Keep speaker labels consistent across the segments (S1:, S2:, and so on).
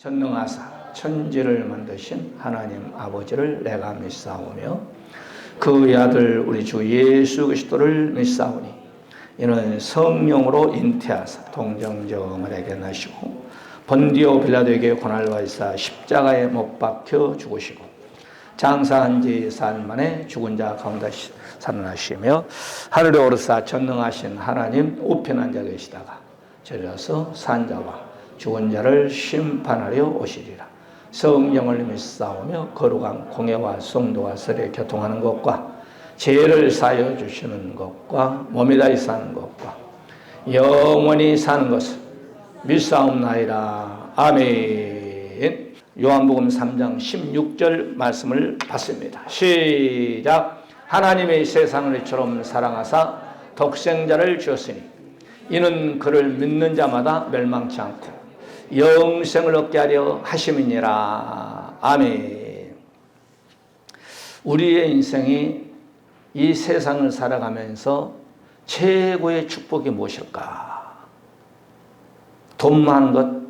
S1: 전능하사 천지를 만드신 하나님 아버지를 내가 믿사오며 그의 아들 우리 주 예수 그리스도를 믿사오니 이는 성령으로 잉태하사 동정저물에게 나시고 본디오 빌라도에게 고난을 받으사 십자가에 못 박혀 죽으시고 장사한 지 사흘 만에 죽은 자 가운데 살아나시며 하늘에 오르사 전능하신 하나님 우편한 자 계시다가 저리서 산 자와 죽은 자를 심판하려 오시리라. 성령을 믿사오며 거룩한 공예와 성도와 설에 교통하는 것과 죄를 사하여 주시는 것과 몸이 다시 사는 것과 영원히 사는 것을 믿사옵나이다. 아멘. 요한복음 3장 16절 말씀을 받습니다. 시작. 하나님의 세상을 이처럼 사랑하사 독생자를 주었으니 이는 그를 믿는 자마다 멸망치 않고 영생을 얻게 하려 하심이니라. 아멘. 우리의 인생이 이 세상을 살아가면서 최고의 축복이 무엇일까? 돈 많은 것,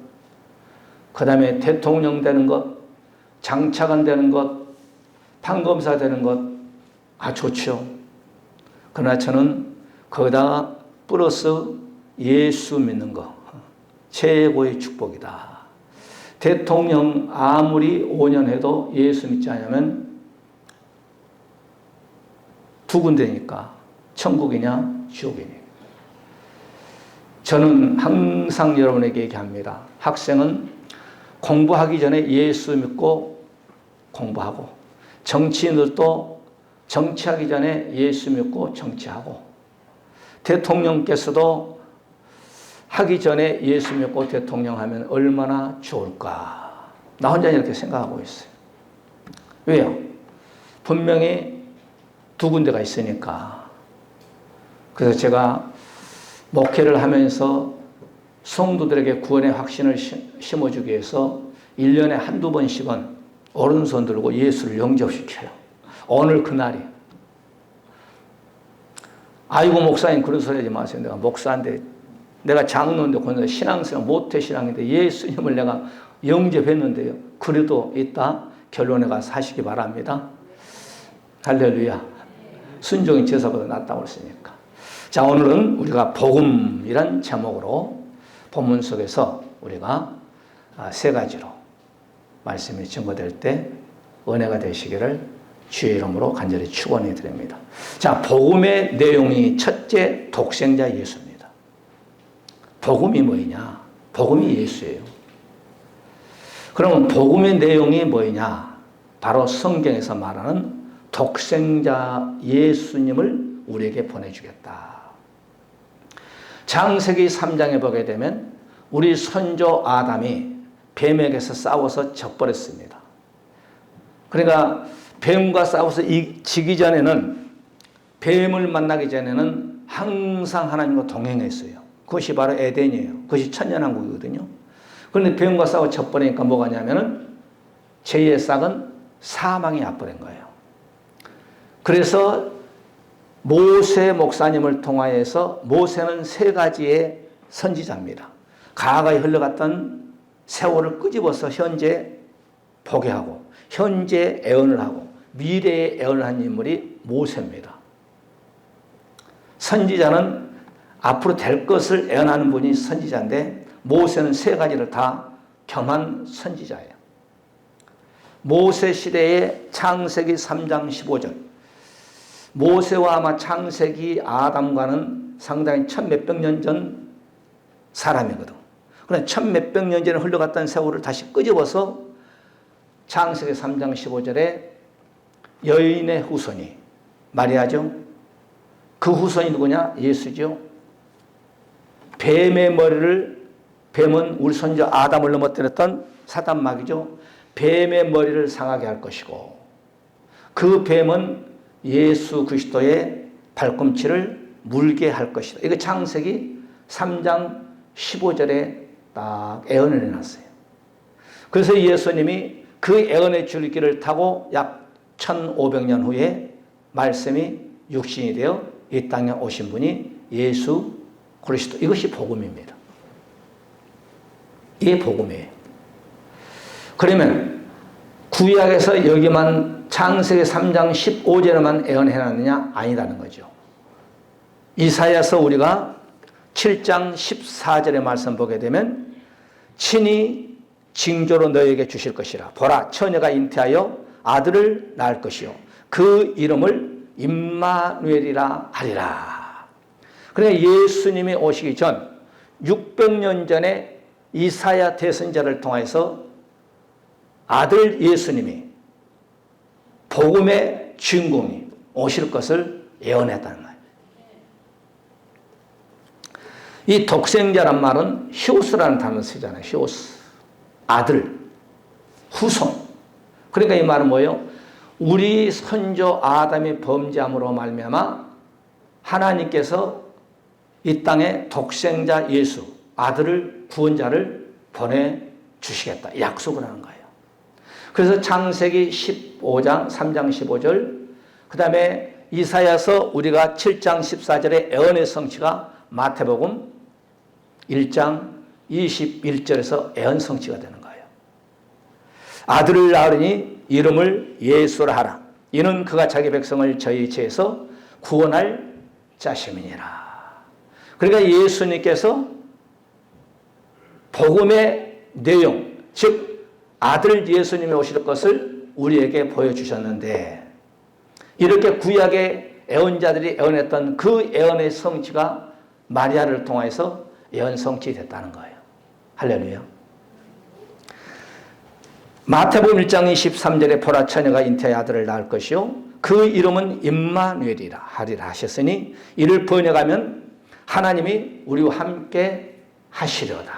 S1: 그 다음에 대통령 되는 것, 장차관 되는 것, 판검사 되는 것, 좋죠. 그러나 저는 거기다가 플러스 예수 믿는 것, 최고의 축복이다. 대통령 아무리 5년 해도 예수 믿지 않으면 두 군데니까 천국이냐 지옥이냐. 저는 항상 여러분에게 얘기합니다. 학생은 공부하기 전에 예수 믿고 공부하고, 정치인들도 정치하기 전에 예수 믿고 정치하고, 대통령께서도 하기 전에 예수 믿고 대통령 하면 얼마나 좋을까. 나 혼자 이렇게 생각하고 있어요. 왜요? 분명히 두 군데가 있으니까. 그래서 제가 목회를 하면서 성도들에게 구원의 확신을 심어주기 위해서 1년에 한두 번씩은 오른손 들고 예수를 영접시켜요. 오늘 그날이에요. 아이고 목사님 그런 소리 하지 마세요. 내가 목사인데, 내가 장로인데, 그런데 신앙생활 모태신앙인데 예수님을 내가 영접했는데요. 그래도 있다. 결론에 가서 하시기 바랍니다. 할렐루야. 순종이 제사보다 낫다고 했으니까. 자, 오늘은 우리가 복음이란 제목으로 본문 속에서 우리가 세 가지로 말씀이 증거될 때 은혜가 되시기를 주의 이름으로 간절히 축원해 드립니다. 자, 복음의 내용이 첫째, 독생자 예수입니다. 복음이 뭐냐? 복음이 예수예요. 그러면 복음의 내용이 뭐냐? 바로 성경에서 말하는 독생자 예수님을 우리에게 보내주겠다. 창세기 3장에 보게 되면 우리 선조 아담이 뱀에게서 싸워서 져버렸습니다. 그러니까 뱀과 싸워서 지기 전에는, 뱀을 만나기 전에는 항상 하나님과 동행했어요. 그것이 바로 에덴이에요. 그것이 천년왕국이거든요. 그런데 뱀과 싸워 져버리니까 뭐가 냐면은 죄의 싹은 사망이 와버린 거예요. 그래서 모세 목사님을 통하여서, 모세는 세 가지의 선지자입니다. 과거에 흘러갔던 세월을 끄집어서 현재 보게 하고, 현재 애언을 하고, 미래에 애언을 한 인물이 모세입니다. 선지자는 앞으로 될 것을 애언하는 분이 선지자인데, 모세는 세 가지를 다 겸한 선지자예요. 모세 시대의 창세기 3장 15절. 모세와 아마 창세기 아담과는 상당히 천몇백 년 전 사람이거든. 그런데 천몇백 년 전에 흘러갔던 세월을 다시 끄집어서 창세기 3장 15절에 여인의 후손이, 마리아죠. 그 후손이 누구냐? 예수죠. 뱀의 머리를, 뱀은 우리 선조 아담을 넘어뜨렸던 사단마귀죠. 뱀의 머리를 상하게 할 것이고, 그 뱀은 예수 그리스도의 발꿈치를 물게 할 것이다. 이거 창세기 3장 15절에 딱 애언을 해놨어요. 그래서 예수님이 그 애언의 줄기를 타고 약 1500년 후에 말씀이 육신이 되어 이 땅에 오신 분이 예수 그리스도. 이것이 복음입니다. 이게 복음이에요. 그러면 구약에서 여기만 창세기 3장 15절에만 예언해놨느냐? 아니라는 거죠. 이사야서 우리가 7장 14절의 말씀 보게 되면 친히 징조로 너에게 주실 것이라. 보라, 처녀가 잉태하여 아들을 낳을 것이요 그 이름을 임마누엘이라 하리라. 그러니까 예수님이 오시기 전 600년 전에 이사야 대선자를 통해서 아들 예수님이 복음의 주인공이 오실 것을 예언했다는 거예요. 이 독생자란 말은 히오스라는 단어를 쓰잖아요. 히오스. 아들, 후손. 그러니까 이 말은 뭐예요? 우리 선조 아담이 범죄함으로 말미암아 하나님께서 이 땅에 독생자 예수, 아들을, 구원자를 보내주시겠다. 약속을 하는 거예요. 그래서 창세기 15장 3장 15절, 그 다음에 이사야서 우리가 7장 14절의 예언의 성취가 마태복음 1장 21절에서 예언 성취가 되는 거예요. 아들을 낳으니 이름을 예수라 하라. 이는 그가 자기 백성을 저희 죄에서 구원할 자심이니라. 그러니까 예수님께서 복음의 내용, 즉 아들 예수님이 오실 것을 우리에게 보여주셨는데, 이렇게 구약의 예언자들이 예언했던 그 예언의 성취가 마리아를 통해서 예언 성취됐다는 거예요. 할렐루야. 마태복음 1장 23절에 보라, 처녀가 잉태하여 아들을 낳을 것이요 그 이름은 임마누엘이라 하리라 하셨으니, 이를 번역하면 하나님이 우리와 함께 하시려다.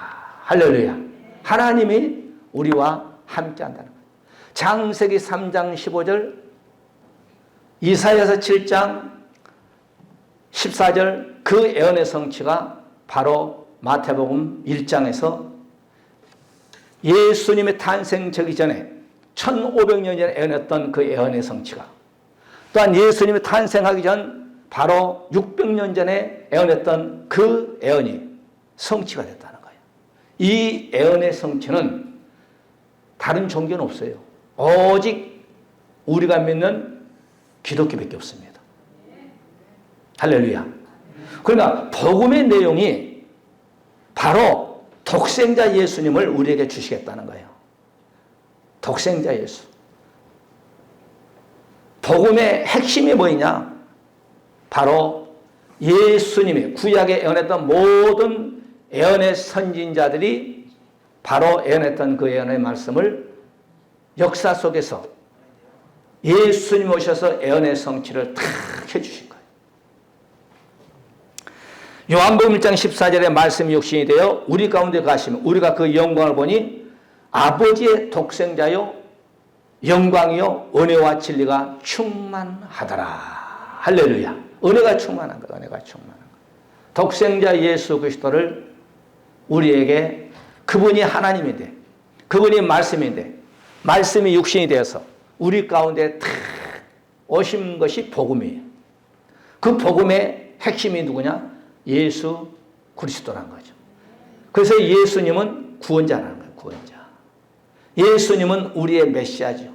S1: 할렐루야. 하나님이 우리와 함께 한다는 거예요. 창세기 3장 15절, 이사야서 7장 14절 그 예언의 성취가 바로 마태복음 1장에서 예수님의 탄생되기 전에 1500년 전에 예언했던 그 예언의 성취가, 또한 예수님이 탄생하기 전 바로 600년 전에 예언했던 그 예언이 성취가 됐다는 거예요. 이 예언의 성취는 다른 종교는 없어요. 오직 우리가 믿는 기독교밖에 없습니다. 할렐루야. 그러니까 복음의 내용이 바로 독생자 예수님을 우리에게 주시겠다는 거예요. 독생자 예수. 복음의 핵심이 뭐냐? 바로 예수님이 구약에 예언했던 모든 예언의 선진자들이 바로 예언했던 그 예언의 말씀을 역사 속에서 예수님 오셔서 예언의 성취를 다 해주신 거예요. 요한복음 1장 14절에 말씀이 육신이 되어 우리 가운데 가시면 우리가 그 영광을 보니 아버지의 독생자요 영광이요 은혜와 진리가 충만하더라. 할렐루야. 은혜가 충만한 것, 은혜가 충만한 것. 독생자 예수 그리스도를 우리에게, 그분이 하나님인데, 그분이 말씀인데, 말씀이 육신이 되어서 우리 가운데 탁 오신 것이 복음이에요. 그 복음의 핵심이 누구냐? 예수 그리스도라는 거죠. 그래서 예수님은 구원자라는 거예요. 구원자. 예수님은 우리의 메시아죠.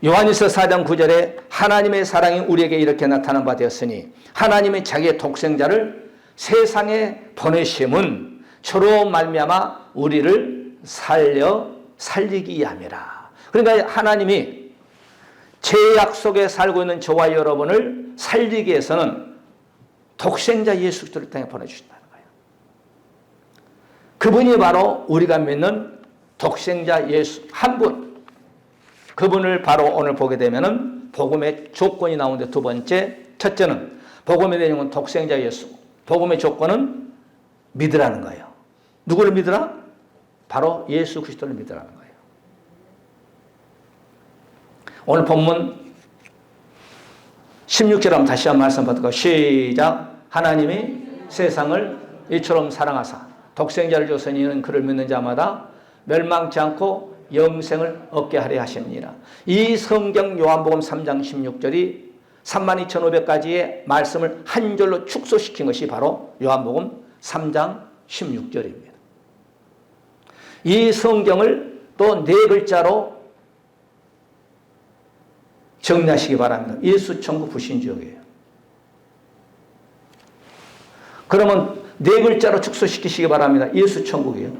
S1: 요한일서 4장 9절에 하나님의 사랑이 우리에게 이렇게 나타난 바 되었으니 하나님이 자기의 독생자를 세상에 보내심은 저로 말미암아 우리를 살리기 위함이라. 그러니까 하나님이 죄악 속에 살고 있는 저와 여러분을 살리기 위해서는 독생자 예수 그리스도를 땅에 보내주신다는 거예요. 그분이 바로 우리가 믿는 독생자 예수 한 분. 그분을 바로 오늘 보게 되면은 복음의 조건이 나오는데, 두 번째, 첫째는 복음의 내용은 독생자 예수. 복음의 조건은 믿으라는 거예요. 누구를 믿으라? 바로 예수 그리스도를 믿으라는 거예요. 오늘 본문 16절 한번 다시 한번 말씀 받을까요? 시작. 하나님이 세상을 이처럼 사랑하사 독생자를 주시니 이는 그를 믿는 자마다 멸망치 않고 영생을 얻게 하려 하십니다. 이 성경 요한복음 3장 16절이 32,500가지의 말씀을 한 절로 축소시킨 것이 바로 요한복음 3장 16절입니다. 이 성경을 또 네 글자로 정리하시기 바랍니다. 예수 천국 불신지역이에요. 그러면 네 글자로 축소시키시기 바랍니다. 예수 천국이에요.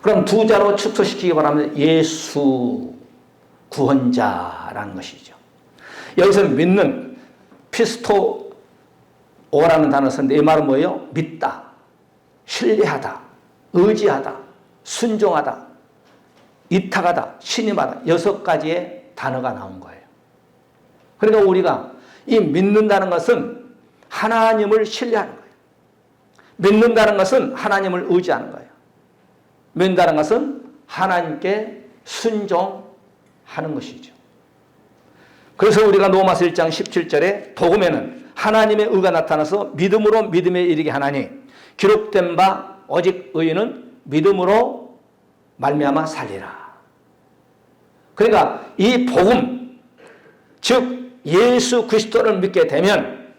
S1: 그럼 두 자로 축소시키기 바랍니다. 예수 구원자라는 것이죠. 여기서 믿는 피스토오라는 단어를 썼는데 이 말은 뭐예요? 믿다, 신뢰하다, 의지하다, 순종하다, 이탁하다, 신임하다 6가지의 단어가 나온 거예요. 그러니까 우리가 이 믿는다는 것은 하나님을 신뢰하는 거예요. 믿는다는 것은 하나님을 의지하는 거예요. 믿는다는 것은 하나님께 순종하는 것이죠. 그래서 우리가 로마서 1장 17절에 복음에는 하나님의 의가 나타나서 믿음으로 믿음에 이르게 하나니 기록된 바 오직 의인은 믿음으로 말미암아 살리라. 그러니까 이 복음, 즉 예수 그리스도를 믿게 되면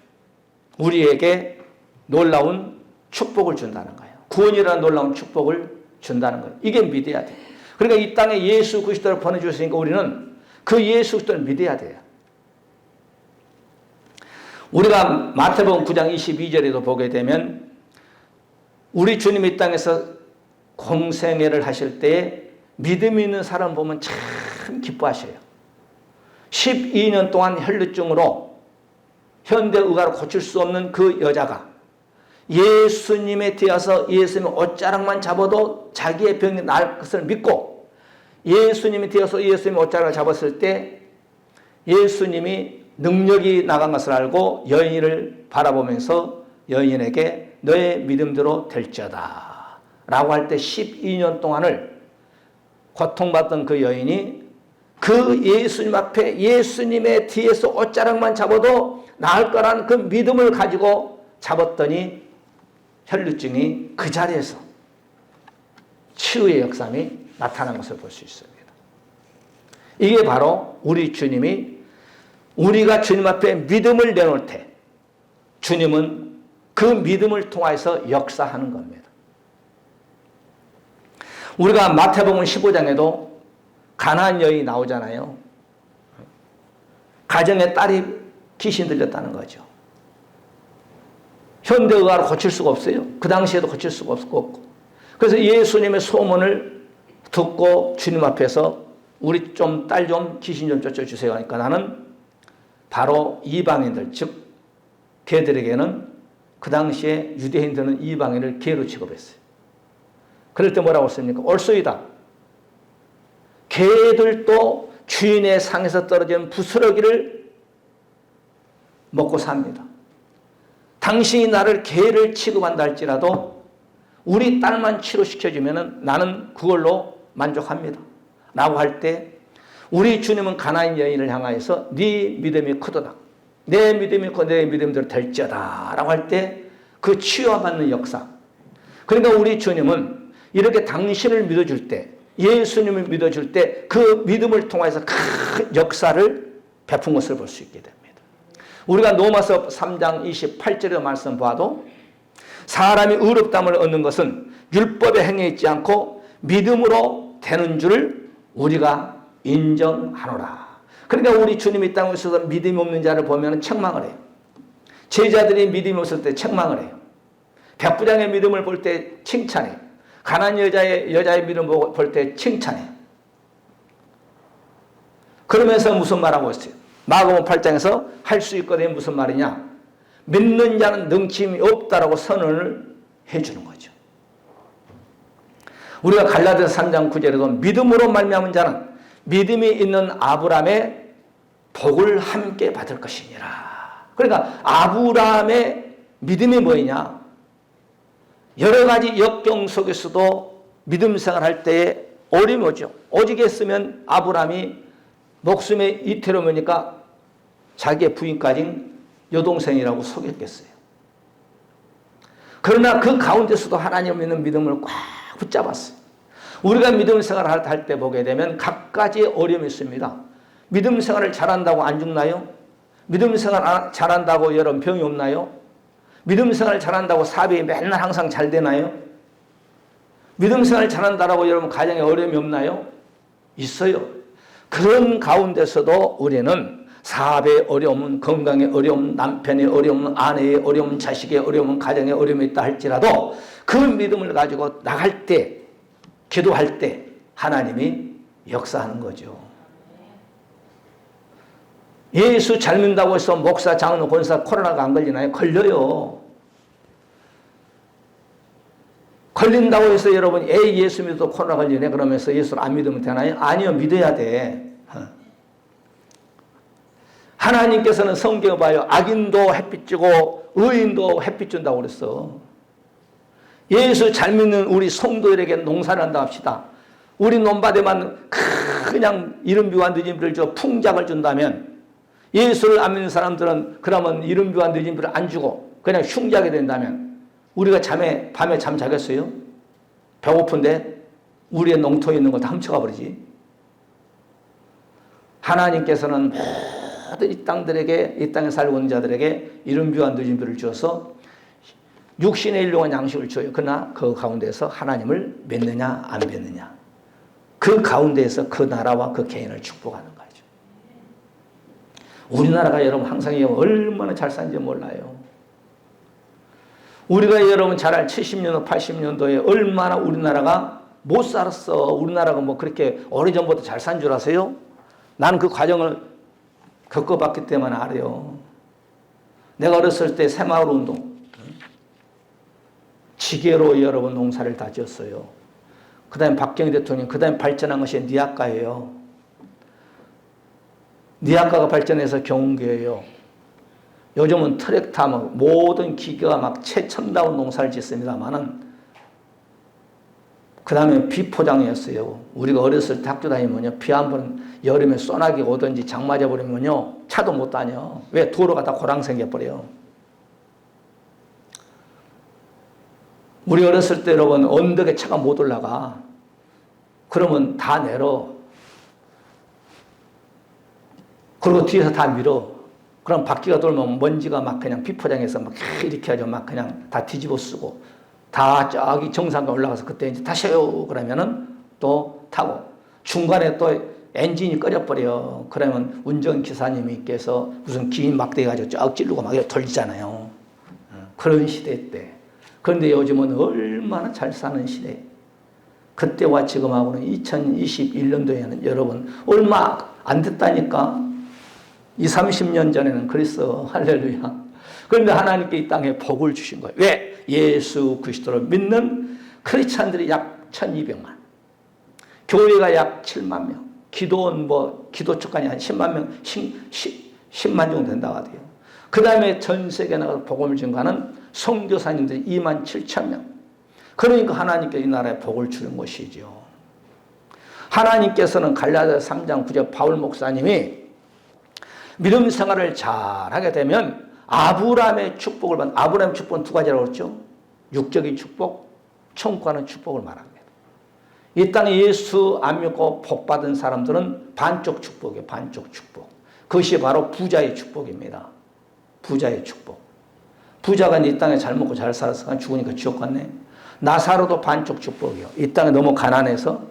S1: 우리에게 놀라운 축복을 준다는 거예요. 구원이라는 놀라운 축복을 준다는 거예요. 이게 믿어야 돼요. 그러니까 이 땅에 예수 그리스도를 보내주셨으니까 우리는 그 예수 그리스도를 믿어야 돼요. 우리가 마태복음 9장 22절에도 보게 되면 우리 주님이 이 땅에서 공생애를 하실 때 믿음이 있는 사람 보면 참 기뻐하셔요. 12년 동안 혈루증으로 현대의학으로 고칠 수 없는 그 여자가 예수님에 뒤어서 예수님의 옷자락만 잡아도 자기의 병이 나을 것을 믿고 예수님에 뒤어서 예수님의 옷자락을 잡았을 때 예수님이 능력이 나간 것을 알고 여인을 바라보면서 여인에게 너의 믿음대로 될지어다 라고 할 때 12년 동안을 고통받던 그 여인이 그 예수님 앞에 예수님의 뒤에서 옷자락만 잡아도 나을 거라는 그 믿음을 가지고 잡았더니 혈루증이 그 자리에서 치유의 역삼이 나타난 것을 볼 수 있습니다. 이게 바로 우리 주님이 우리가 주님 앞에 믿음을 내놓을 때 주님은 그 믿음을 통해서 역사하는 겁니다. 우리가 마태복음 15장에도 가나안 여인이 나오잖아요. 가정에 딸이 귀신 들렸다는 거죠. 현대의학으로 고칠 수가 없어요. 그 당시에도 고칠 수가 없고. 그래서 예수님의 소문을 듣고 주님 앞에서 우리 딸 좀 귀신 좀 쫓아주세요 하니까 나는 바로 이방인들, 즉 걔들에게는 그 당시에 유대인들은 이방인을 개로 취급했어요. 그럴 때 뭐라고 했습니까? 옳소이다. 개들도 주인의 상에서 떨어진 부스러기를 먹고 삽니다. 당신이 나를 개를 취급한다 할지라도 우리 딸만 치료시켜주면 나는 그걸로 만족합니다. 라고 할 때 우리 주님은 가나안 여인을 향하여서 네 믿음이 크도다. 내 믿음이 크고 내 믿음대로 될지어다. 라고 할 때 그 치유받는 역사. 그러니까 우리 주님은 이렇게 당신을 믿어줄 때 예수님을 믿어줄 때 그 믿음을 통해서 큰 역사를 베푼 것을 볼 수 있게 됩니다. 우리가 로마서 3장 28절의 말씀 봐도 사람이 의롭다함을 얻는 것은 율법에 행해 있지 않고 믿음으로 되는 줄을 우리가 인정하노라. 그러니까 우리 주님이 이 땅에 있어서 믿음이 없는 자를 보면 책망을 해요. 제자들이 믿음이 없을 때 책망을 해요. 백부장의 믿음을 볼 때 칭찬해요. 가난한 여자의 믿음을 볼 때 칭찬해요. 그러면서 무슨 말하고 있어요? 마가복음 8장에서 할 수 있거든요. 무슨 말이냐? 믿는 자는 능침이 없다라고 선언을 해주는 거죠. 우리가 갈라디아서 3장 9절에도 믿음으로 말미암은 자는 믿음이 있는 아브라함의 복을 함께 받을 것이니라. 그러니까 아브라함의 믿음이 뭐냐? 여러 가지 역경 속에서도 믿음 생활할 때에 어려움이 오죠. 오직 했으면 아브라함이 목숨에 이태로 오니까 자기의 부인까지 여동생이라고 속였겠어요. 그러나 그 가운데서도 하나님 믿는 믿음을 꽉 붙잡았어요. 우리가 믿음 생활을 할 때 보게 되면 각가지 어려움이 있습니다. 믿음 생활을 잘한다고 안 죽나요? 믿음 생활 잘한다고 여러분 병이 없나요? 믿음 생활을 잘한다고 사업이 맨날 항상 잘 되나요? 믿음 생활 잘한다라고 여러분 가정에 어려움이 없나요? 있어요. 그런 가운데서도 우리는 사업의 어려움은, 건강의 어려움, 남편의 어려움, 아내의 어려움, 자식의 어려움, 가정의 어려움이 있다 할지라도 그 믿음을 가지고 나갈 때, 기도할 때 하나님이 역사하는 거죠. 예수 잘 믿는다고 해서 목사, 장로, 권사 코로나가 안 걸리나요? 걸려요. 걸린다고 해서 여러분 예수 믿어도 코로나 걸리네 그러면서 예수를 안 믿으면 되나요? 아니요, 믿어야 돼. 하나님께서는 성경에 봐요. 악인도 햇빛 쬐고 의인도 햇빛 준다고 그랬어. 예수 잘 믿는 우리 성도들에게 농사를 한다 합시다. 우리 논밭에만 그냥 이른비와 늦은비를 줘 풍작을 준다면, 예수를 안 믿는 사람들은 그러면 이른비와 늦은비를 안 주고 그냥 흉작이 된다면 우리가 밤에 잠 자겠어요? 배고픈데 우리의 농토에 있는 거 다 훔쳐가 버리지. 하나님께서는 모든 이 땅들에게, 이 땅에 살고 있는 자들에게 이른비와 늦은비를 주어서 육신의 일용한 양식을 줘요. 그러나 그 가운데서 하나님을 믿느냐 안 믿느냐, 그 가운데에서 그 나라와 그 개인을 축복하는 거죠. 우리나라가 여러분 항상 얼마나 잘 사는지 몰라요. 우리가 여러분 잘 알 70년도 80년도에 얼마나 우리나라가 못 살았어. 우리나라가 뭐 그렇게 오래전부터 잘 산 줄 아세요? 나는 그 과정을 겪어봤기 때문에 알아요. 내가 어렸을 때 새마을운동, 지게로 여러분 농사를 다 지었어요. 그 다음에 박정희 대통령, 그 다음에 발전한 것이 니아카예요. 니아카가 발전해서 경운기예요. 요즘은 트랙터, 모든 기계가 막 최첨단 농사를 짓습니다만은, 그 다음에 비포장이었어요. 우리가 어렸을 때 학교 다니면요, 비 한 번 여름에 소나기 오든지 장 맞아버리면요, 차도 못 다녀. 왜? 도로가 다 고랑 생겨버려요. 우리 어렸을 때 여러분, 언덕에 차가 못 올라가. 그러면 다 내려. 그리고 뒤에서 다 밀어. 그럼 바퀴가 돌면 먼지가 막 그냥 비포장해서 막 이렇게 하죠. 막 그냥 다 뒤집어 쓰고. 다 저기 정상가 올라가서 그때 이제 타셔요. 그러면은 또 타고. 중간에 또 엔진이 꺼져버려. 그러면 운전기사님께서 무슨 긴 막대기 가지고 쫙 찌르고 막 돌리잖아요. 그런 시대 때. 그런데 요즘은 얼마나 잘 사는 시대. 그때와 지금하고는 2021년도에는 여러분 얼마 안 됐다니까. 20, 30년 전에는 그랬어. 할렐루야. 그런데 하나님께 이 땅에 복을 주신 거예요. 왜? 예수 그리스도를 믿는 크리스찬들이 약 1200만. 교회가 약 7만 명. 기도원 기도 촉간이 한 10만 명, 10만 정도 된다고 하대요. 그 다음에 전 세계에 나가서 복음을 전가하는 선교사님들이 2만 7천 명. 그러니까 하나님께 이 나라에 복을 주는 것이죠. 하나님께서는 갈라디아서 3장 9절 바울 목사님이 믿음 생활을 잘하게 되면 아브라함의 축복을 받는, 아브라함의 축복은 두 가지라고 했죠. 육적인 축복, 천국 가는 축복을 말합니다. 이 땅에 예수 안 믿고 복 받은 사람들은 반쪽 축복이에요. 반쪽 축복. 그것이 바로 부자의 축복입니다. 부자의 축복. 부자가 이 땅에 잘 먹고 잘 살았으니까 죽으니까 지옥 갔네. 나사로도 반쪽 축복이에요. 이 땅에 너무 가난해서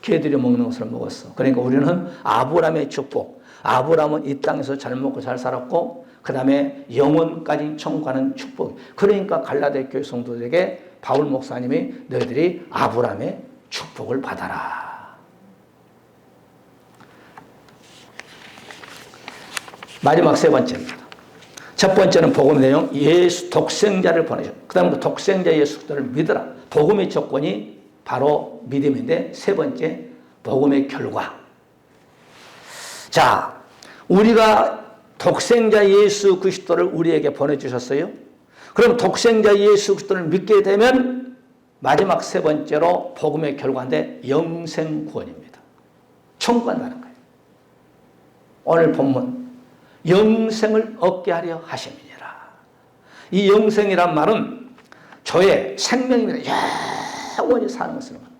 S1: 개들이 먹는 것을 먹었어. 그러니까 우리는 아브라함의 축복. 아브라함은 이 땅에서 잘 먹고 잘 살았고 그 다음에 영원까지 천국 가는 축복. 그러니까 갈라디아 교회 성도들에게 바울 목사님이 너희들이 아브라함의 축복을 받아라. 마지막 세 번째입니다. 첫 번째는 복음 내용, 예수 독생자를 보내셨고, 그 다음에 독생자 예수 그리스도를 믿으라. 복음의 조건이 바로 믿음인데, 세 번째 복음의 결과. 자, 우리가 독생자 예수 그리스도를 우리에게 보내주셨어요. 그럼 독생자 예수 그리스도를 믿게 되면 마지막 세 번째로 복음의 결과인데 영생 구원입니다. 천국 간다는 거예요. 오늘 본문 영생을 얻게 하려 하심이니라. 이 영생이란 말은 저의 생명입니다. 영원히 사는 것을 말합니다.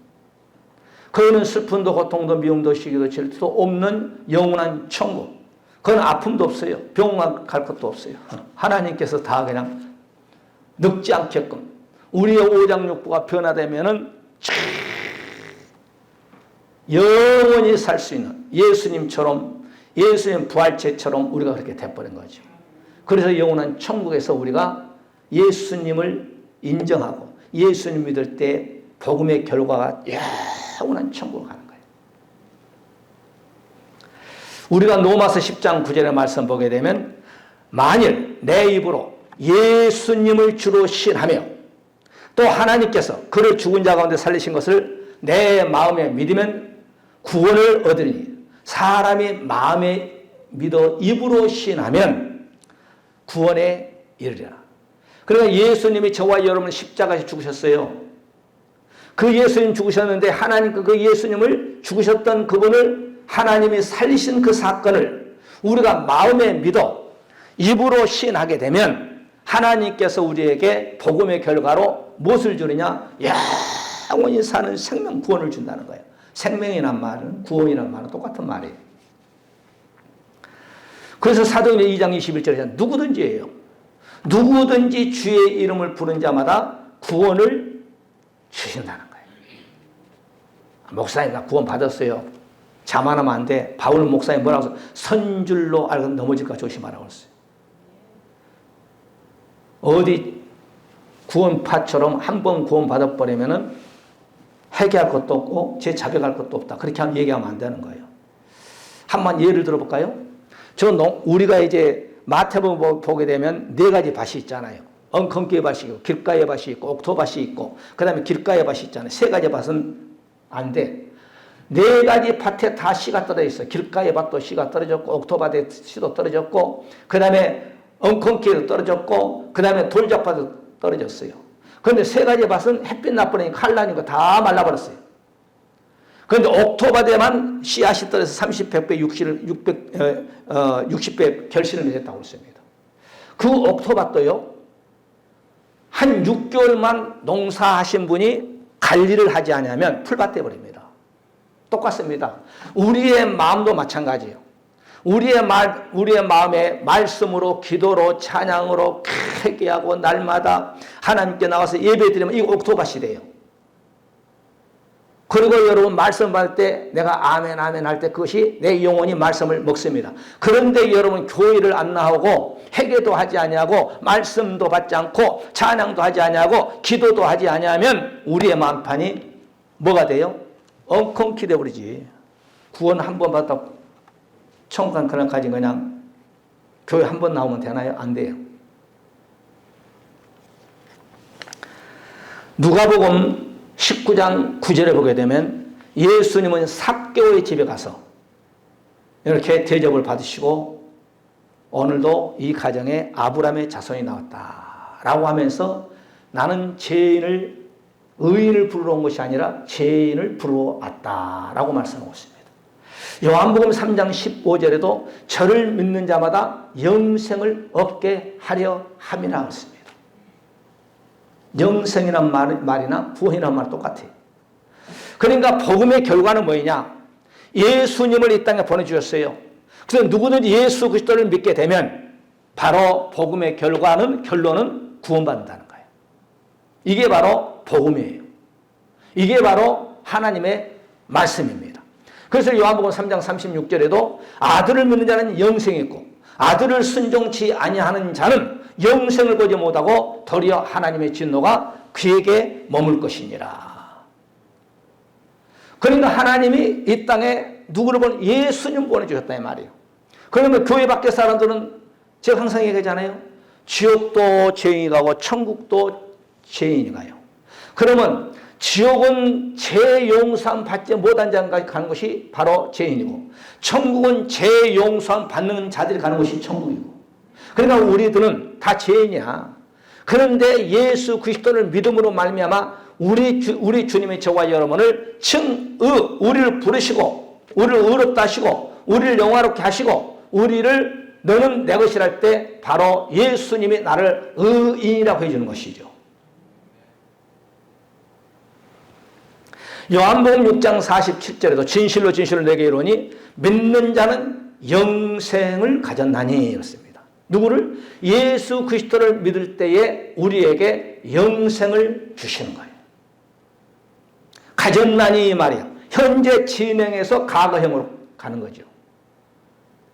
S1: 그거는 슬픔도 고통도 미움도 시기도 질투도 없는 영원한 천국. 그건 아픔도 없어요. 병원 갈 것도 없어요. 하나님께서 다 그냥 늙지 않게끔 우리의 오장육부가 변화되면은 영원히 살 수 있는 예수님처럼, 예수님 부활체처럼 우리가 그렇게 돼버린 거죠. 그래서 영원한 천국에서 우리가 예수님을 인정하고 예수님 믿을 때 복음의 결과가 영원한 천국으로 가는 거예요. 우리가 로마서 10장 9절의 말씀 보게 되면 만일 내 입으로 예수님을 주로 신하며 또 하나님께서 그를 죽은 자 가운데 살리신 것을 내 마음에 믿으면 구원을 얻으니 사람이 마음에 믿어 입으로 신하면 구원에 이르리라. 그러니까 예수님이 저와 여러분 십자가에서 죽으셨어요. 그 예수님 죽으셨는데 하나님 그 예수님을 죽으셨던 그분을 하나님이 살리신 그 사건을 우리가 마음에 믿어 입으로 신하게 되면 하나님께서 우리에게 복음의 결과로 무엇을 주느냐? 영원히 사는 생명 구원을 준다는 거예요. 생명이란 말은 구원이란 말은 똑같은 말이에요. 그래서 사도행전 2장 21절에 누구든지예요. 누구든지 주의 이름을 부른 자마다 구원을 주신다는 거예요. 목사님 나 구원 받았어요. 자만하면 안 돼. 바울 목사님 뭐라고 해서 선줄로 알고 넘어질까 조심하라고 했어요. 어디 구원파처럼 한 번 구원 받아버리면은 회개할 것도 없고 재자백할 것도 없다. 그렇게 얘기하면 안 되는 거예요. 한번 예를 들어볼까요? 우리가 이제 마태복음 보게 되면 네 가지 밭이 있잖아요. 엉겅퀴의 밭이 있고 길가의 밭이 있고 옥토밭이 있고 그 다음에 길가의 밭이 있잖아요. 세 가지 밭은 안 돼. 네 가지 밭에 다 씨가 떨어져 있어. 길가의 밭도 씨가 떨어졌고 옥토밭에 씨도 떨어졌고 그 다음에 엉겅퀴에도 떨어졌고 그 다음에 돌잡밭도 떨어졌어요. 그런데 세 가지 밭은 햇빛 나쁘니까 칼라니까 다 말라버렸어요. 그런데 옥토밭에만 씨앗이 떨어져서 30, 100배, 60배 결실을 맺었다고 했습니다. 그 옥토밭도요, 한 6개월만 농사하신 분이 관리를 하지 않으면 풀밭 돼버립니다. 똑같습니다. 우리의 마음도 마찬가지예요. 우리의 마음에 말씀으로 기도로 찬양으로 회개하고 날마다 하나님께 나와서 예배드리면 이 옥토밭이 돼요. 그리고 여러분 말씀 받을 때 내가 아멘 아멘 할 때 그것이 내 영혼이 말씀을 먹습니다. 그런데 여러분 교회를 안 나오고 회개도 하지 아니하고 말씀도 받지 않고 찬양도 하지 아니하고 기도도 하지 아니하면 우리의 마음판이 뭐가 돼요? 엉겅퀴 돼버리지. 구원 한 번 받다 천국 간 그날까지 그냥 교회 한 번 나오면 되나요? 안 돼요. 누가복음 19장 9절에 보게 되면 예수님은 삭개오의 집에 가서 이렇게 대접을 받으시고 오늘도 이 가정에 아브라함의 자손이 나왔다라고 하면서 나는 의인을 부르러 온 것이 아니라 죄인을 부르러 왔다라고 말씀하고 있습니다. 요한복음 3장 15절에도 저를 믿는 자마다 영생을 얻게 하려 함이라 했습니다. 영생이란 말이나 구원이란 말 똑같아요. 그러니까 복음의 결과는 뭐냐? 예수님을 이 땅에 보내주셨어요. 그래서 누구든지 예수 그리스도를 믿게 되면 바로 복음의 결론은 구원받는다는 거예요. 이게 바로 복음이에요. 이게 바로 하나님의 말씀입니다. 그래서 요한복음 3장 36절에도 아들을 믿는 자는 영생이 있고 아들을 순종치 아니하는 자는 영생을 보지 못하고 도리어 하나님의 진노가 그에게 머물 것이니라. 그러니까 하나님이 이 땅에 누구를 예수님 보내주셨다 이 말이에요. 그러면 교회 밖의 사람들은 제가 항상 얘기하잖아요. 지옥도 죄인이 가고 천국도 죄인이 가요. 그러면 지옥은 죄 용서함 받지 못한 자가 가는 것이 바로 죄인이고 천국은 죄 용서함 받는 자들이 가는 것이 천국이고 그러니까 우리들은 다 죄인이야. 그런데 예수 그리스도를 믿음으로 말미암아 우리 주님의 저와 여러분을 우리를 부르시고 우리를 의롭다 하시고 우리를 영화롭게 하시고 우리를 너는 내 것이라 할 때 바로 예수님이 나를 의인이라고 해주는 것이죠. 요한복음 6장 47절에도 진실로 진실로 내게 이르노니 믿는 자는 영생을 가졌나니 그렇습니다. 누구를? 예수 그리스도를 믿을 때에 우리에게 영생을 주시는 거예요. 가졌나니 말이야. 현재 진행해서 과거형으로 가는 거죠.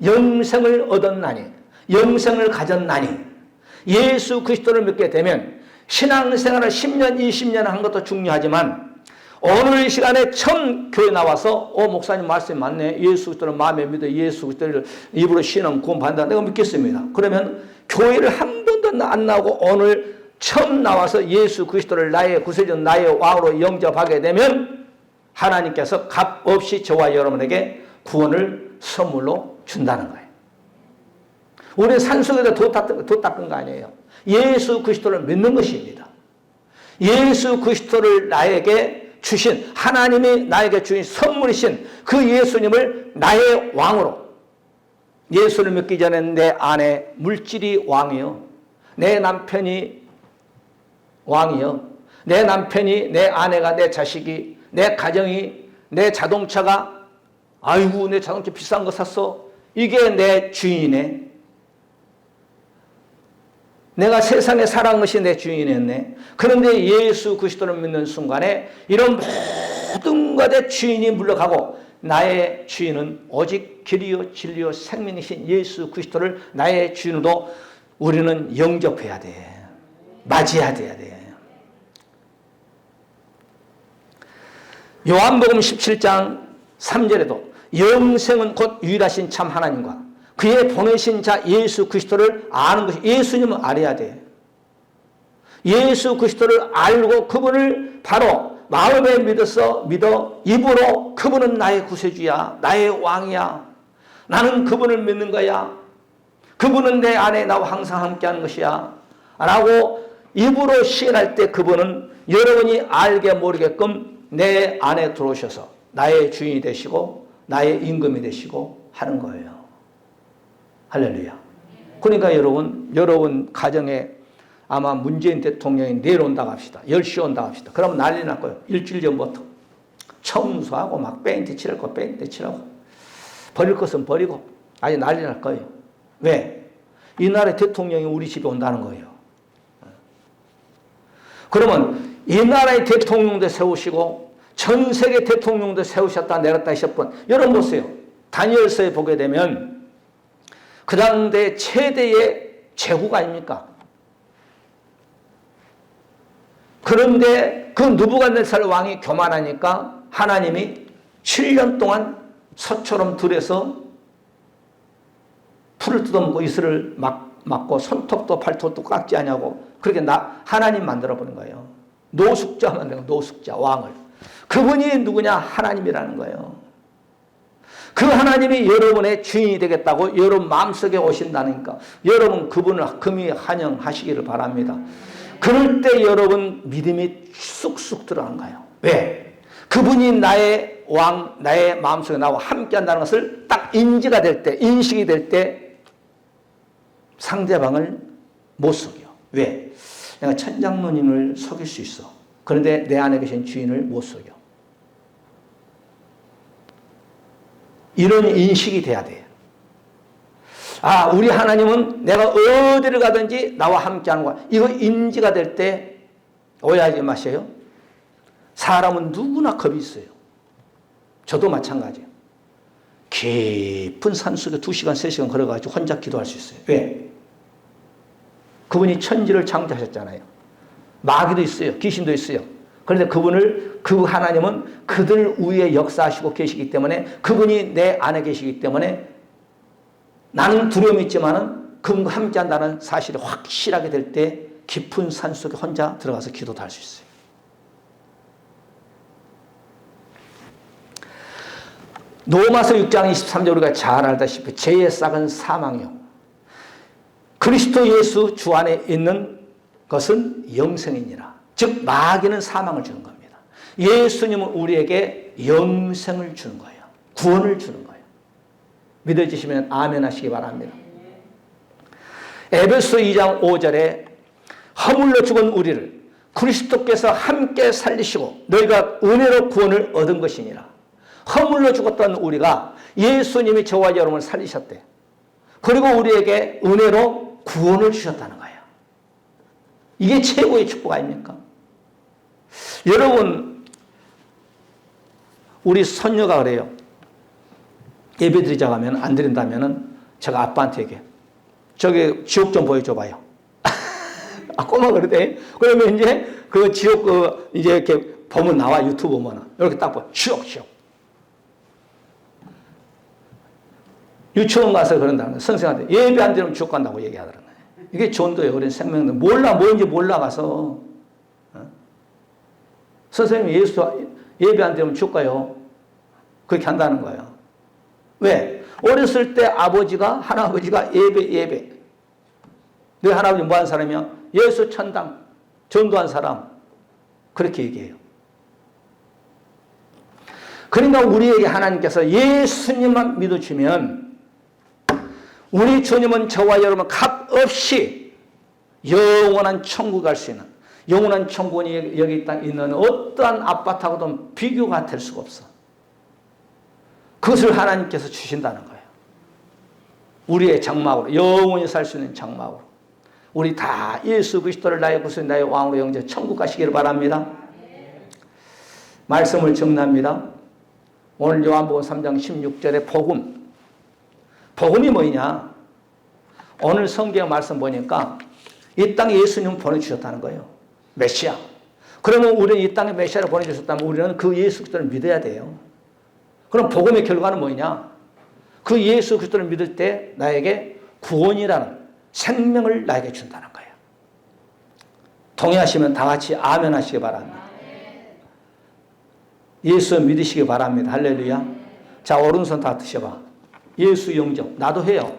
S1: 영생을 얻었나니, 영생을 가졌나니, 예수 그리스도를 믿게 되면 신앙생활을 10년, 20년 한 것도 중요하지만 오늘 시간에 처음 교회 나와서 목사님 말씀이 맞네. 예수 그리스도를 마음에 믿어 예수 그리스도를 입으로 신앙 구원받는다. 내가 믿겠습니다. 그러면 교회를 한 번도 안 나오고 오늘 처음 나와서 예수 그리스도를 나의 구세주 나의 왕으로 영접하게 되면 하나님께서 값없이 저와 여러분에게 구원을 선물로 준다는 거예요. 우리 산속에다 도 닦은 거 아니에요. 예수 그리스도를 믿는 것입니다. 예수 그리스도를 나에게 주신, 하나님이 나에게 주신 선물이신 그 예수님을 나의 왕으로, 예수를 믿기 전에 내 아내 물질이 왕이요, 내 남편이 왕이요, 내 남편이, 내 아내가, 내 자식이, 내 가정이, 내 자동차가, 아이고 내 자동차 비싼 거 샀어, 이게 내 주인이네. 내가 세상에 살아온 것이 내 주인이었네. 그런데 예수 그리스도를 믿는 순간에 이런 모든 것의 주인이 물러가고 나의 주인은 오직 길이요 진리요 생명이신 예수 그리스도를 나의 주인으로 우리는 영접해야 돼. 맞이해야 돼. 요한복음 17장 3절에도 영생은 곧 유일하신 참 하나님과 그의 보내신 자 예수 그리스도를 아는 것이, 예수님을 알아야 돼. 예수 그리스도를 알고 그분을 바로 마음에 믿어 입으로 그분은 나의 구세주야, 나의 왕이야, 나는 그분을 믿는 거야, 그분은 내 안에 나와 항상 함께하는 것이야 라고 입으로 시인할 때 그분은 여러분이 알게 모르게끔 내 안에 들어오셔서 나의 주인이 되시고 나의 임금이 되시고 하는 거예요. 할렐루야. 그러니까 여러분 가정에 아마 문재인 대통령이 내일 온다고 합시다. 10시 온다고 합시다. 그러면 난리 날 거예요. 일주일 전부터 청소하고 막 페인트 칠하고 페인트 칠하고 버릴 것은 버리고 아주 난리 날 거예요. 왜? 이 나라의 대통령이 우리 집에 온다는 거예요. 그러면 이 나라의 대통령도 세우시고 전 세계 대통령도 세우셨다 내렸다 하셨던, 여러분 보세요. 다니엘서에 보게 되면 그 당대 최대의 제국 아닙니까? 그런데 그 느부갓네살 왕이 교만하니까 하나님이 7년 동안 서처럼 들여서 풀을 뜯어먹고 이슬을 막고 손톱도 발톱도 깎지 않냐고 그렇게 하나님 만들어버린 거예요. 노숙자 만든 거예요. 노숙자 왕을. 그분이 누구냐? 하나님이라는 거예요. 그 하나님이 여러분의 주인이 되겠다고 여러분 마음속에 오신다니까 여러분 그분을 금이 환영하시기를 바랍니다. 그럴 때 여러분 믿음이 쑥쑥 들어가는 거예요. 왜? 그분이 나의 왕, 나의 마음속에 나와 함께 한다는 것을 딱 인지가 될 때, 인식이 될 때 상대방을 못 속여. 왜? 내가 천장로님을 속일 수 있어. 그런데 내 안에 계신 주인을 못 속여. 이런 인식이 돼야 돼요. 아, 우리 하나님은 내가 어디를 가든지 나와 함께 하는 거야. 이거 인지가 될 때 오해하지 마세요. 사람은 누구나 겁이 있어요. 저도 마찬가지예요. 깊은 산속에 2시간, 3시간 걸어가지고 혼자 기도할 수 있어요. 왜? 그분이 천지를 창조하셨잖아요. 마귀도 있어요. 귀신도 있어요. 그런데 그 하나님은 그들 위에 역사하시고 계시기 때문에 그분이 내 안에 계시기 때문에 나는 두려움이 있지만은 그분과 함께 한다는 사실이 확실하게 될 때 깊은 산속에 혼자 들어가서 기도도 할 수 있어요. 로마서 6장 23절 우리가 잘 알다시피 죄의 싹은 사망이요 그리스도 예수 주 안에 있는 것은 영생이니라. 즉 마귀는 사망을 주는 겁니다. 예수님은 우리에게 영생을 주는 거예요. 구원을 주는 거예요. 믿어지시면 아멘 하시기 바랍니다. 에베소 2장 5절에 허물로 죽은 우리를 그리스도께서 함께 살리시고 너희가 은혜로 구원을 얻은 것이니라. 허물로 죽었던 우리가 예수님이 저와 여러분을 살리셨대. 그리고 우리에게 은혜로 구원을 주셨다는 거예요. 이게 최고의 축복 아닙니까? 여러분 우리 손녀가 그래요. 예배 드리자고 하면 안 드린다면은 제가 아빠한테 얘기해요. 저기 지옥 좀 보여줘봐요. 아, 꼬마 그러대. 그러면 이제 그 지옥 이제 이렇게 보면 나와, 유튜브 보면. 이렇게 딱 봐. 지옥. 유치원 가서 그런다는 거예요. 선생님한테 예배 안 드리면 지옥 간다고 얘기하더라고요. 이게 전도예요. 어린 생명들. 뭔지 몰라가서. 선생님이 예배 안 드리면 지옥 가요. 그렇게 한다는 거예요. 왜? 어렸을 때 할아버지가 예배. 너 할아버지 뭐 한 사람이야? 예수 천당, 전도한 사람. 그렇게 얘기해요. 그러니까 우리에게 하나님께서 예수님만 믿어주면 우리 주님은 저와 여러분 값없이 영원한 천국 갈 수 있는, 영원한 천국이 여기 있는 어떠한 아파트하고도 비교가 될 수가 없어. 그것을 하나님께서 주신다는 거예요. 우리의 장막으로, 영원히 살 수 있는 장막으로. 우리 다 예수 그리스도를 나의 구주님, 나의 왕으로 영접 천국 가시기를 바랍니다. 말씀을 정리합니다. 오늘 요한복음 3장 16절의 복음. 복음이 뭐냐? 오늘 성경 말씀 보니까 이 땅에 예수님을 보내주셨다는 거예요. 메시아. 그러면 우리는 이 땅에 메시아를 보내주셨다면 우리는 그 예수 그리스도를 믿어야 돼요. 그럼 복음의 결과는 뭐냐? 그 예수 그리스도를 믿을 때 나에게 구원이라는 생명을 나에게 준다는 거예요. 동의하시면 다 같이 아멘 하시기 바랍니다. 예수 믿으시기 바랍니다. 할렐루야. 자, 오른손 다 드셔봐. 예수 영접. 나도 해요.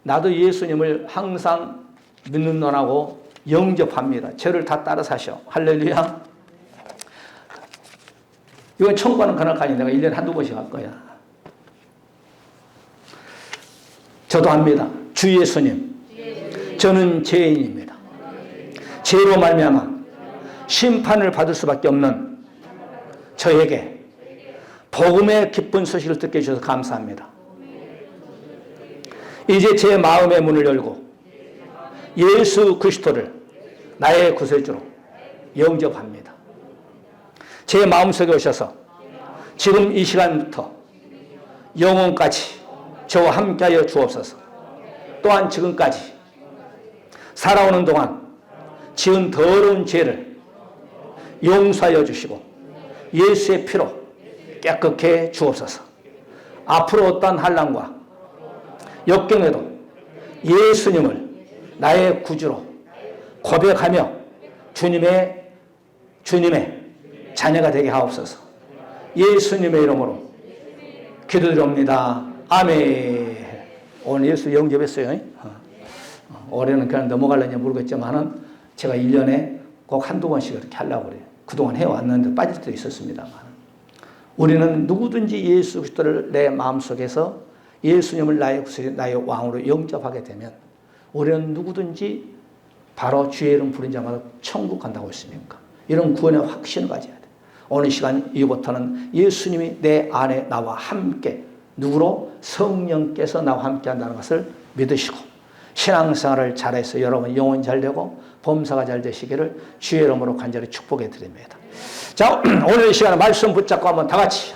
S1: 나도 예수님을 항상 믿는 놈하고 영접합니다. 저를 다 따라 사셔. 할렐루야. 이건 천국 가는 그날까지 내가 1년에 한두 번씩 할 거야. 저도 합니다. 주 예수님, 저는 죄인입니다. 죄로 말미암아 심판을 받을 수밖에 없는 저에게 복음의 기쁜 소식을 듣게 해주셔서 감사합니다. 이제 제 마음의 문을 열고 예수 그리스도를 나의 구세주로 영접합니다. 제 마음속에 오셔서 지금 이 시간부터 영원까지 저와 함께하여 주옵소서. 또한 지금까지 살아오는 동안 지은 더러운 죄를 용서하여 주시고 예수의 피로 깨끗게 해 주옵소서. 앞으로 어떠한 환난과 역경에도 예수님을 나의 구주로 고백하며 주님의 자녀가 되게 하옵소서. 예수님의 이름으로 기도드립니다. 아멘. 오늘 예수 영접했어요. 올해는 그냥 넘어가려냐 모르겠지만은 제가 1년에 꼭 한두 번씩 이렇게 하려고 그래요. 그동안 해왔는데 빠질 때도 있었습니다만. 우리는 누구든지 예수 그리스도를 내 마음속에서 예수님을 나의 왕으로 영접하게 되면 우리는 누구든지 바로 주의 이름 부른 자마다 천국 간다고 했으니까 이런 구원의 확신을 가져야 돼. 오늘 시간 이후부터는 예수님이 내 안에 나와 함께 누구로? 성령께서 나와 함께 한다는 것을 믿으시고 신앙생활을 잘해서 여러분 영혼 잘 되고 범사가 잘 되시기를 주의 이름으로 간절히 축복해 드립니다. 자, 오늘 이 시간에 말씀 붙잡고 한번 다 같이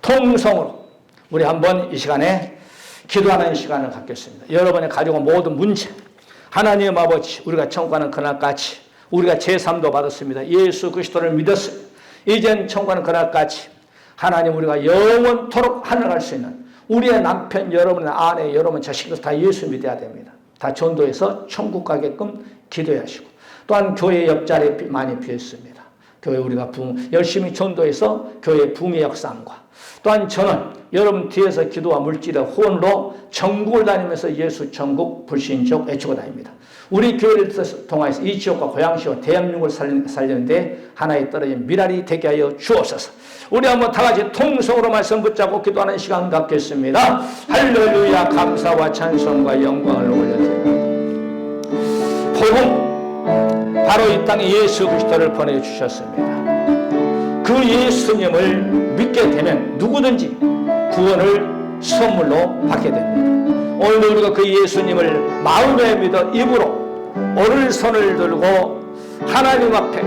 S1: 통성으로 우리 한번 이 시간에 기도하는 시간을 갖겠습니다. 여러분의 가지고 모든 문제, 하나님 아버지, 우리가 천국 가는 그날까지 우리가 제3도 받았습니다. 예수 그리스도를 믿었습니다. 이젠 천국 가는 그날까지 하나님 우리가 영원토록 하늘 갈 수 있는 우리의 남편, 여러분의 아내, 여러분 자식들 다 예수 믿어야 됩니다. 다 전도해서 천국 가게끔 기도해야 하시고 또한 교회 옆자리에 많이 비었습니다. 교회 우리가 열심히 전도해서 교회 붕의 역사함과 또한 저는 여러분 뒤에서 기도와 물질의 후원으로 전국을 다니면서 예수 천국 불신족 외치고 다닙니다. 우리 교회를 통해서 이 지역과 고향시와 대한민국을 살리는데 하나의 떨어진 미랄이 되게 하여 주옵소서. 우리 한번 다 같이 통성으로 말씀 붙잡고 기도하는 시간 갖겠습니다. 할렐루야. 감사와 찬송과 영광을 올려드립니다. 복음 바로 이 땅에 예수 그리스도를 보내주셨습니다. 그 예수님을 믿게 되면 누구든지 구원을 선물로 받게 됩니다. 오늘 우리가 그 예수님을 마음에 믿어 입으로 오른손을 들고 하나님 앞에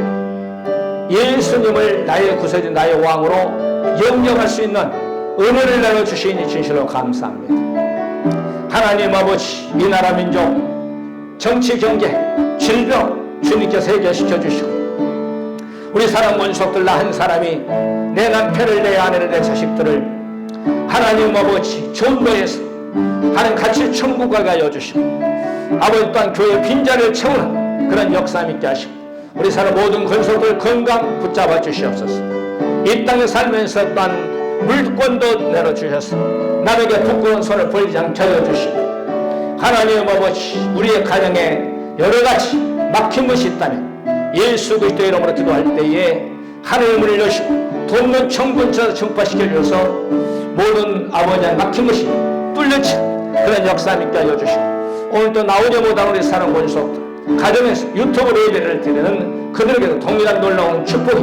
S1: 예수님을 나의 구세주 나의 왕으로 영접할 수 있는 은혜를 내려주시니 진실로 감사합니다. 하나님 아버지, 이 나라 민족 정치 경제 질병 주님께서 해결시켜 주시고 우리 사랑 원수들 나 한 사람이 내 남편을 내 아내를 내 자식들을 하나님 아버지 좋은 거에서 하나님 같이 천국 가게 하여 주시고 아버지 또한 교회 빈자리를 채우는 그런 역사 있게 하시고 우리 사람 모든 권속들 건강 붙잡아 주시옵소서. 이 땅에 살면서 또한 물권도 내려주셔서 남에게 부끄러운 손을 벌리지 않게 하여 주시고 하나님 아버지 우리의 가정에 여러가지 막힌 것이 있다면 예수 그리스도의 이름으로 기도할 때에 하늘의 문을 여시고 돕는 천군처럼 증파시켜 주셔서 모든 아버지의 막힌 것이 뚫려진 그런 역사 있게 하여 주시고 오늘도 나오지 못한 우리 사랑 권속들 가정에서 유튜브로 예배를 드리는 그들에게도 동일한 놀라운 축복이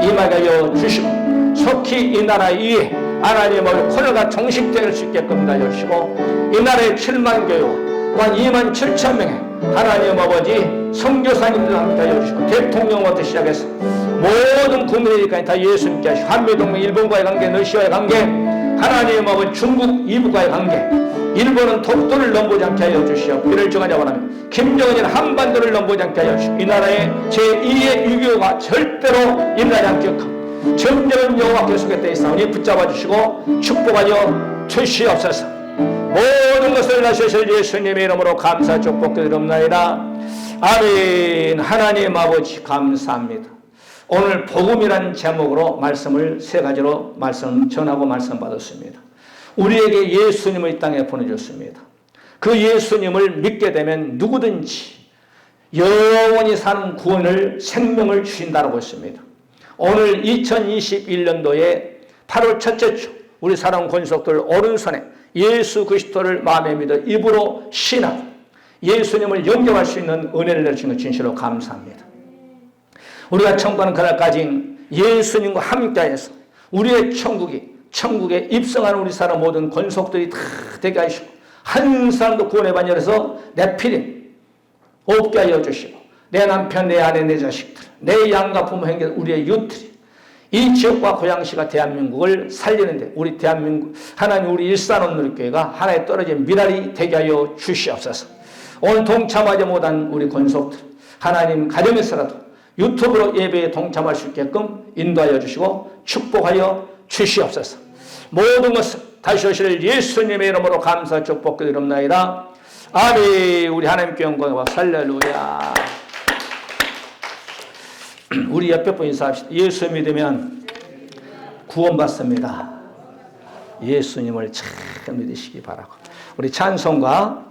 S1: 임하게 하여 주시고 속히 이 나라 위에 하나님의 코너가 종식될 수 있게끔 하여 주시고 이 나라의 7만 교회와 또한 2만 7천 명의 하나님 아버지 선교사님들과 함께 하여 주시고 대통령부터 시작해서 모든 국민들까지 다 예수 믿게 하시고 한미동맹 일본과의 관계 러시아의 관계 하나님 아버지 중국 이북과의 관계 일본은 독도를 넘보지 않게 하여 주시오. 이를 정하자 원하면 김정은이는 한반도를 넘보지 않게 하여 주시오. 이 나라의 제2의 유교가 절대로 일어나지 않게 하고 점점 여호와 계속에 떼 있사오니 붙잡아 주시고 축복하여 주시옵소서. 모든 것을 나셔실 예수님의 이름으로 감사 축복드립니다. 아멘. 하나님 아버지 감사합니다. 오늘 복음이라는 제목으로 말씀을 세 가지로 말씀 전하고 말씀 받았습니다. 우리에게 예수님을 이 땅에 보내줬습니다. 그 예수님을 믿게 되면 누구든지 영원히 사는 구원을 생명을 주신다고 했습니다. 오늘 2021년도에 8월 첫째 주 우리 사랑 권속들 오른손에 예수 그리스도를 마음에 믿어 입으로 신하고 예수님을 영접할 수 있는 은혜를 내주신 것 진실로 감사합니다. 우리가 천국하는 그날까지 예수님과 함께하여서 우리의 천국에 입성하는 우리 사람 모든 권속들이 다 되게 하시고 한 사람도 구원의 반열에서 내 피림 없게 하여 주시고 내 남편, 내 아내, 내 자식들, 내 양가 부모 형제 우리의 유트리 이 지역과 고양시가 대한민국을 살리는데 우리 대한민국 하나님 우리 일산원누리교회가 하나에 떨어진 미랄이 되게 하여 주시옵소서. 오늘 동참하지 못한 우리 권속들 하나님 가정에서라도 유튜브로 예배에 동참할 수 있게끔 인도하여 주시고 축복하여 주시옵소서. 모든 것을 다시 오실 예수님의 이름으로 감사 축복드립니다. 아멘. 우리 하나님께 영광과 할렐루야. 우리 옆에 분 인사합시다. 예수 믿으면 구원받습니다. 예수님을 참 믿으시기 바라고. 우리 찬송가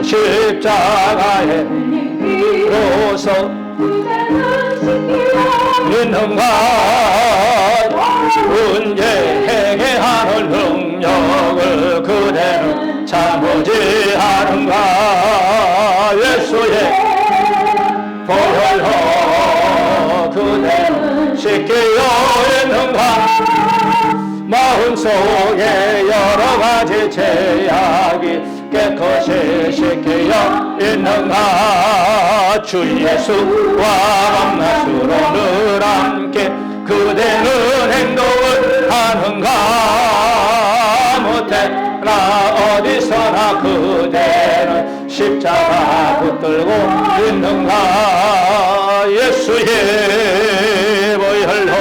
S1: 십자가에 비로소 믿는가 은혜 행해하는 능력을 그대는 참으지 않은가 예수의 보혈로 그대는 씻기어 있는가 마음속에 여러가지 죄악이 깨끗이 씻기어 있는가 주 예수와 밤낮으로 늘 함께 그대는 행동을 하는가 못해나 어디서나 그대는 십자가 붙들고 있는가 예수의 보혈로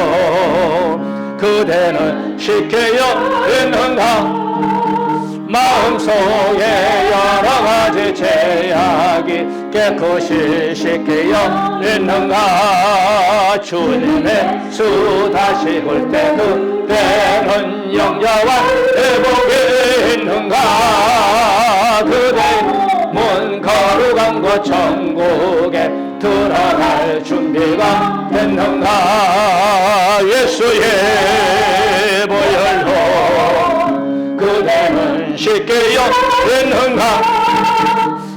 S1: 그대는 씻기어 있는가 마음속에 여러가지 죄악이 깨끗이 씻기어 있는가 주님의 수 다시 올 때 그때는 영자와 회복이 있는가 그대 문 거룩한 곳 천국에 들어갈 준비가 됐는가 예수의 보혈로 그대는 씻기어 있는가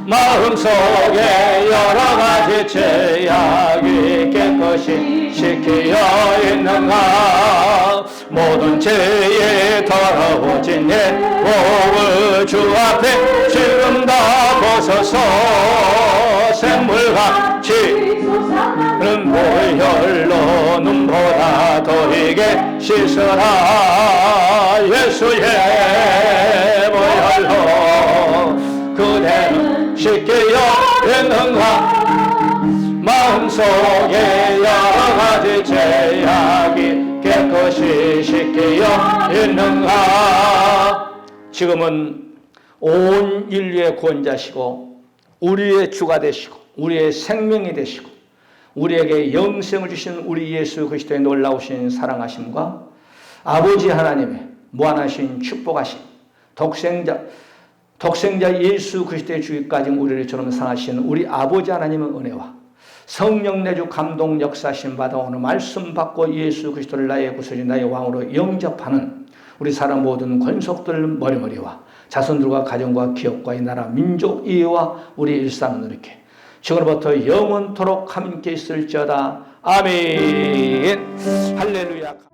S1: 마음속에 여러가지 죄악이 깨끗이 씻기어 있는가 모든 죄에 더러운 아버지 내 목을 주 앞에 지금 다 벗어서 샘물같이 보혈로 눈보다 더이게 씻어라. 예수의 보혈로 그대는 씻기여 있는가. 마음속에 여러 가지 죄악이 깨끗이 씻기여 있는가. 지금은 온 인류의 구원자시고 우리의 주가 되시고 우리의 생명이 되시고 우리에게 영생을 주신 우리 예수 그리스도의 놀라우신 사랑하심과 아버지 하나님의 무한하신 축복하심, 독생자 예수 그리스도의 주기까지 우리를 저처럼 사랑하신 우리 아버지 하나님의 은혜와 성령 내주 감동 역사심 받아 오늘 말씀 받고 예수 그리스도를 나의 구세주 나의 왕으로 영접하는 우리 사람 모든 권속들 머리머리와 자손들과 가정과 기업과 이 나라 민족 이해와 우리 일상을 이렇게 지금부터 영원토록 함께 있을지어다. 아멘. 할렐루야.